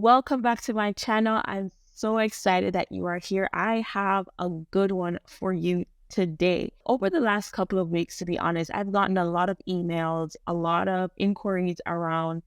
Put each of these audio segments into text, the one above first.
Welcome back to my channel. I'm so excited that you are here. I have a good one for you today. Over the last couple of weeks, to be honest, I've gotten a lot of emails, a lot of inquiries around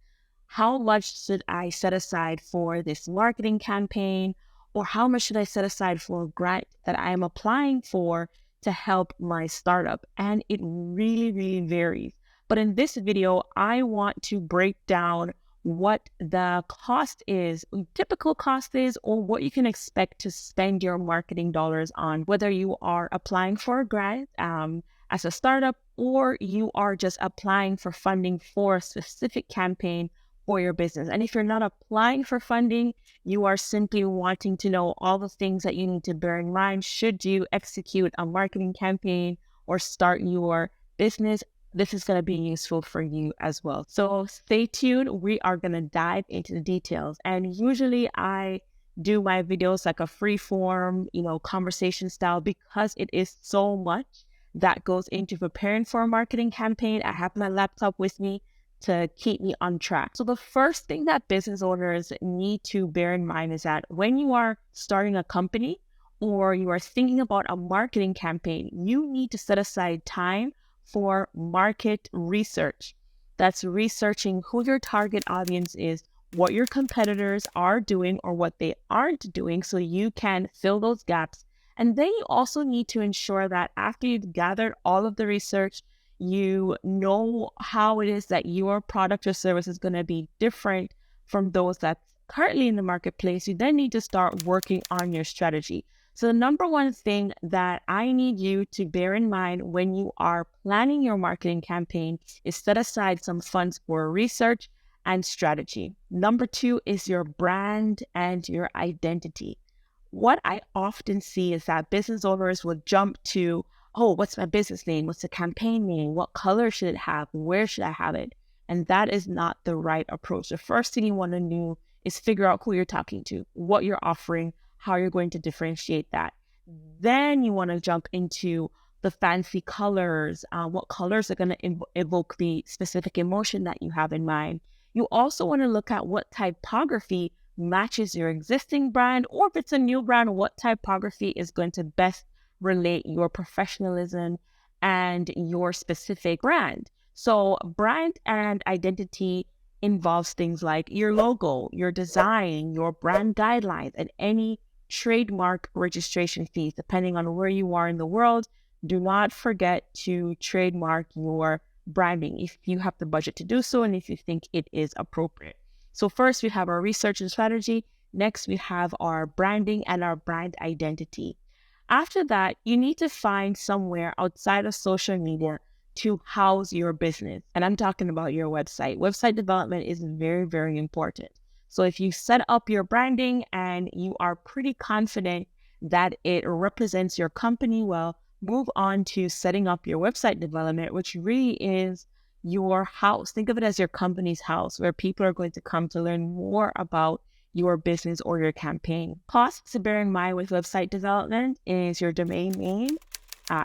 how much should I set aside for this marketing campaign, or how much should I set aside for a grant that I am applying for to help my startup. And it really, really varies. But in this video, I want to break down what the cost is, typical cost is, or what you can expect to spend your marketing dollars on, whether you are applying for a grant as a startup, or you are just applying for funding for a specific campaign for your business. And if you're not applying for funding, you are simply wanting to know all the things that you need to bear in mind should you execute a marketing campaign or start your business. This is going to be useful for you as well. So stay tuned. We are going to dive into the details. And usually I do my videos like a free form, conversation style, because it is so much that goes into preparing for a marketing campaign. I have my laptop with me to keep me on track. So the first thing that business owners need to bear in mind is that when you are starting a company or you are thinking about a marketing campaign, you need to set aside time for market research. That's researching who your target audience is, what your competitors are doing or what they aren't doing, so you can fill those gaps. And then you also need to ensure that after you've gathered all of the research, you know how it is that your product or service is going to be different from those that's currently in the marketplace. You then need to start working on your strategy. So the number one thing that I need you to bear in mind when you are planning your marketing campaign is set aside some funds for research and strategy. Number two is your brand and your identity. What I often see is that business owners will jump to, oh, what's my business name? What's the campaign name? What color should it have? Where should I have it? And that is not the right approach. The first thing you want to do is figure out who you're talking to, what you're offering, how you're going to differentiate that. Then you want to jump into the fancy colors, what colors are going to evoke the specific emotion that you have in mind. You also want to look at what typography matches your existing brand, or if it's a new brand, what typography is going to best relate your professionalism and your specific brand. So brand and identity involves things like your logo, your design, your brand guidelines, and any trademark registration fees, depending on where you are in the world. Do not forget to trademark your branding if you have the budget to do so and if you think it is appropriate. So first we have our research and strategy. Next, we have our branding and our brand identity. After that, you need to find somewhere outside of social media to house your business. And I'm talking about your website. Website development is very, very important. So if you set up your branding and you are pretty confident that it represents your company well, move on to setting up your website development, which really is your house. Think of it as your company's house, where people are going to come to learn more about your business or your campaign. Costs to bear in mind with website development is your domain name,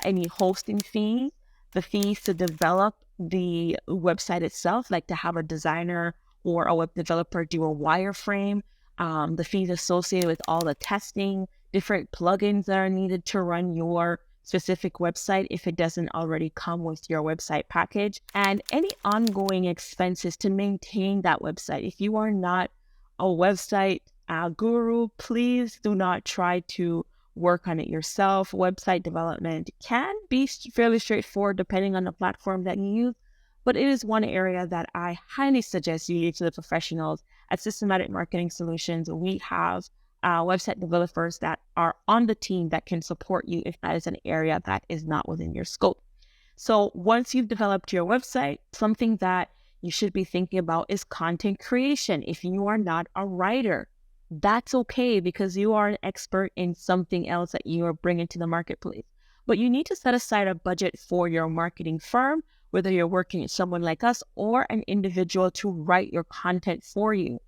any hosting fees, the fees to develop the website itself, like to have a designer or a web developer do a wireframe, the fees associated with all the testing, different plugins that are needed to run your specific website if it doesn't already come with your website package, and any ongoing expenses to maintain that website. If you are not a website guru, please do not try to work on it yourself. Website development can be fairly straightforward depending on the platform that you use, but it is one area that I highly suggest you leave to the professionals. At Systematic Marketing Solutions, we have website developers that are on the team that can support you if that is an area that is not within your scope. So once you've developed your website, something that you should be thinking about is content creation. If you are not a writer, that's okay, because you are an expert in something else that you are bringing to the marketplace. But you need to set aside a budget for your marketing firm, whether you're working with someone like us or an individual, to write your content for you.